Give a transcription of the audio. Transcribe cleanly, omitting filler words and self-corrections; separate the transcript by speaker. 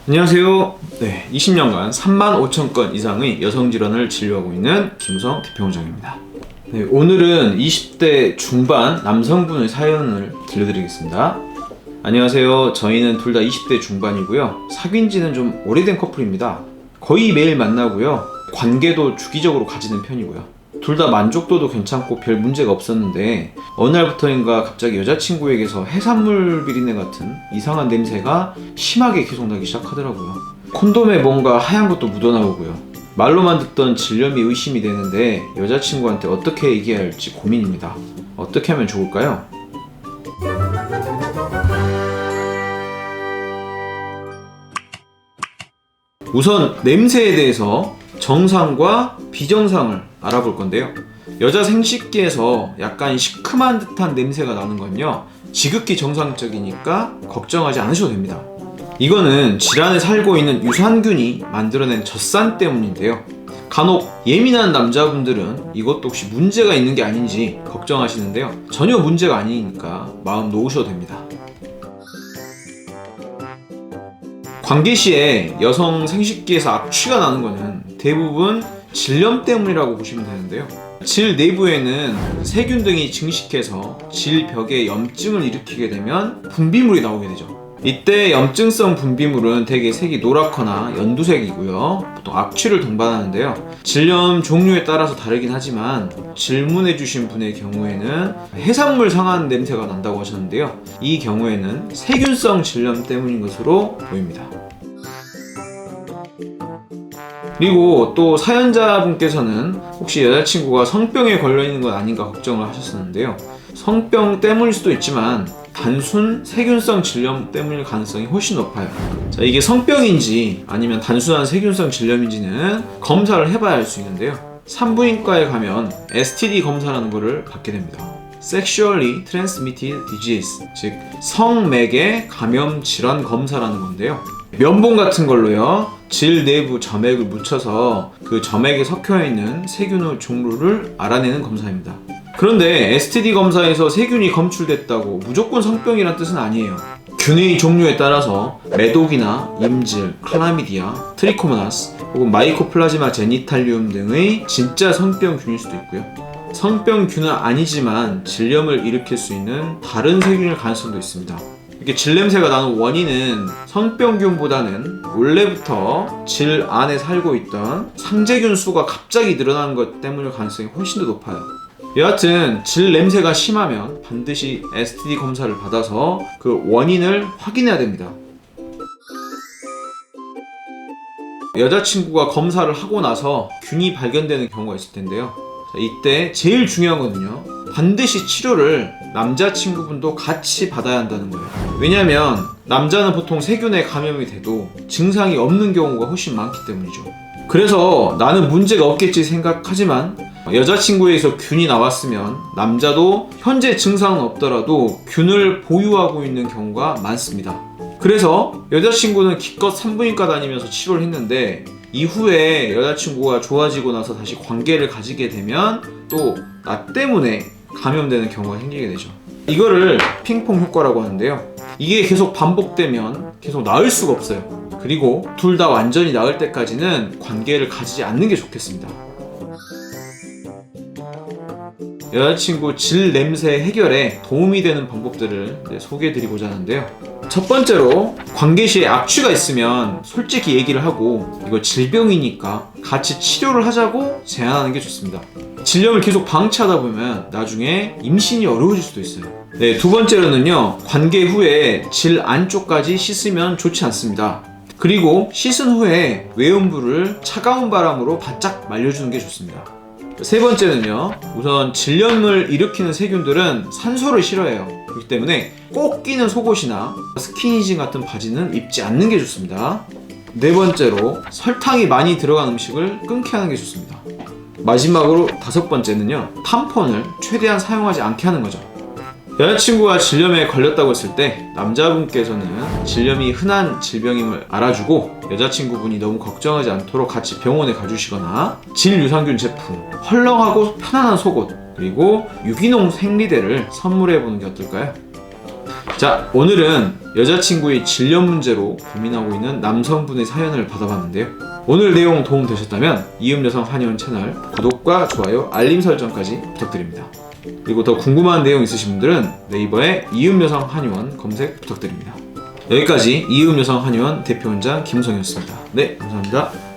Speaker 1: 안녕하세요. 20년간 35,000건 이상의 여성 질환을 진료하고 있는 김우성 대표원장입니다. 오늘은 20대 중반 남성분의 사연을 들려드리겠습니다. 안녕하세요. 저희는 둘 다 20대 중반이고요. 사귄 지는 좀 오래된 커플입니다. 거의 매일 만나고요. 관계도 주기적으로 가지는 편이고요. 둘 다 만족도도 괜찮고 별 문제가 없었는데 어느 날부터인가 갑자기 여자친구에게서 해산물 비린내 같은 이상한 냄새가 심하게 계속 나기 시작하더라고요. 콘돔에 뭔가 하얀 것도 묻어나오고요. 말로만 듣던 질염이 의심이 되는데 여자친구한테 어떻게 얘기해야 할지 고민입니다. 어떻게 하면 좋을까요? 우선 냄새에 대해서 정상과 비정상을 알아볼 건데요. 여자 생식기에서 약간 시큼한 듯한 냄새가 나는 건요, 지극히 정상적이니까 걱정하지 않으셔도 됩니다. 이거는 질환에 살고 있는 유산균이 만들어낸 젖산 때문인데요. 간혹 예민한 남자분들은 이것도 혹시 문제가 있는 게 아닌지 걱정하시는데요. 전혀 문제가 아니니까 마음 놓으셔도 됩니다. 관계 시에 여성 생식기에서 악취가 나는 것은 대부분 질염 때문이라고 보시면 되는데요. 질 내부에는 세균 등이 증식해서 질 벽에 염증을 일으키게 되면 분비물이 나오게 되죠. 이때 염증성 분비물은 대개 색이 노랗거나 연두색이고요. 보통 악취를 동반하는데요. 질염 종류에 따라서 다르긴 하지만 질문해주신 분의 경우에는 해산물 상한 냄새가 난다고 하셨는데요. 이 경우에는 세균성 질염 때문인 것으로 보입니다. 그리고 또 사연자분께서는 혹시 여자친구가 성병에 걸려있는 건 아닌가 걱정을 하셨었는데요. 성병 때문일 수도 있지만 단순 세균성 질염 때문일 가능성이 훨씬 높아요. 자, 이게 성병인지 아니면 단순한 세균성 질염인지는 검사를 해봐야 알 수 있는데요. 산부인과에 가면 STD 검사라는 거를 받게 됩니다. Sexually Transmitted Disease, 즉 성매개 감염 질환 검사라는 건데요. 면봉 같은 걸로요, 질 내부 점액을 묻혀서 그 점액에 섞여있는 세균의 종류를 알아내는 검사입니다. 그런데 STD 검사에서 세균이 검출됐다고 무조건 성병이란 뜻은 아니에요. 균의 종류에 따라서 매독이나 임질, 클라미디아, 트리코모나스 혹은 마이코플라즈마 제니탈리움 등의 진짜 성병균일 수도 있고요. 성병균은 아니지만 질염을 일으킬 수 있는 다른 세균일 가능성도 있습니다. 이게 질 냄새가 나는 원인은 성병균보다는 원래부터 질 안에 살고 있던 상재균 수가 갑자기 늘어나는 것 때문일 가능성이 훨씬 더 높아요. 여하튼 질 냄새가 심하면 반드시 STD 검사를 받아서 그 원인을 확인해야 됩니다. 여자친구가 검사를 하고 나서 균이 발견되는 경우가 있을 텐데요. 이때 제일 중요한 거는요, 반드시 치료를 남자친구분도 같이 받아야 한다는 거예요. 왜냐면 남자는 보통 세균에 감염이 돼도 증상이 없는 경우가 훨씬 많기 때문이죠. 그래서 나는 문제가 없겠지 생각하지만 여자친구에게서 균이 나왔으면 남자도 현재 증상은 없더라도 균을 보유하고 있는 경우가 많습니다. 그래서 여자친구는 기껏 산부인과 다니면서 치료를 했는데 이후에 여자친구가 좋아지고 나서 다시 관계를 가지게 되면 또 나 때문에 감염되는 경우가 생기게 되죠. 이거를 핑퐁 효과라고 하는데요. 이게 계속 반복되면 계속 나을 수가 없어요. 그리고 둘 다 완전히 나을 때까지는 관계를 가지지 않는 게 좋겠습니다. 여자친구 질 냄새 해결에 도움이 되는 방법들을 소개해드리고자 하는데요. 첫 번째로, 관계 시에 악취가 있으면 솔직히 얘기를 하고 이거 질병이니까 같이 치료를 하자고 제안하는 게 좋습니다. 질염을 계속 방치하다 보면 나중에 임신이 어려워질 수도 있어요. 두 번째로는요, 관계 후에 질 안쪽까지 씻으면 좋지 않습니다. 그리고 씻은 후에 외음부를 차가운 바람으로 바짝 말려주는 게 좋습니다. 세 번째는요, 우선 질염을 일으키는 세균들은 산소를 싫어해요. 그렇기 때문에 꼭 끼는 속옷이나 스키니진 같은 바지는 입지 않는 게 좋습니다. 네 번째로, 설탕이 많이 들어간 음식을 끊게 하는 게 좋습니다. 마지막으로 다섯 번째는요, 탐폰을 최대한 사용하지 않게 하는 거죠. 여자친구가 질염에 걸렸다고 했을 때 남자분께서는 질염이 흔한 질병임을 알아주고 여자친구분이 너무 걱정하지 않도록 같이 병원에 가주시거나 질유산균 제품, 헐렁하고 편안한 속옷, 그리고 유기농 생리대를 선물해보는 게 어떨까요? 자, 오늘은 여자친구의 질염 문제로 고민하고 있는 남성분의 사연을 받아봤는데요. 오늘 내용 도움 되셨다면 이음여성 한의원 채널 구독과 좋아요, 알림 설정까지 부탁드립니다. 그리고 더 궁금한 내용 있으신 분들은 네이버에 이음여성 한의원 검색 부탁드립니다. 여기까지 이음여성 한의원 대표원장 김성현이었습니다. 네, 감사합니다.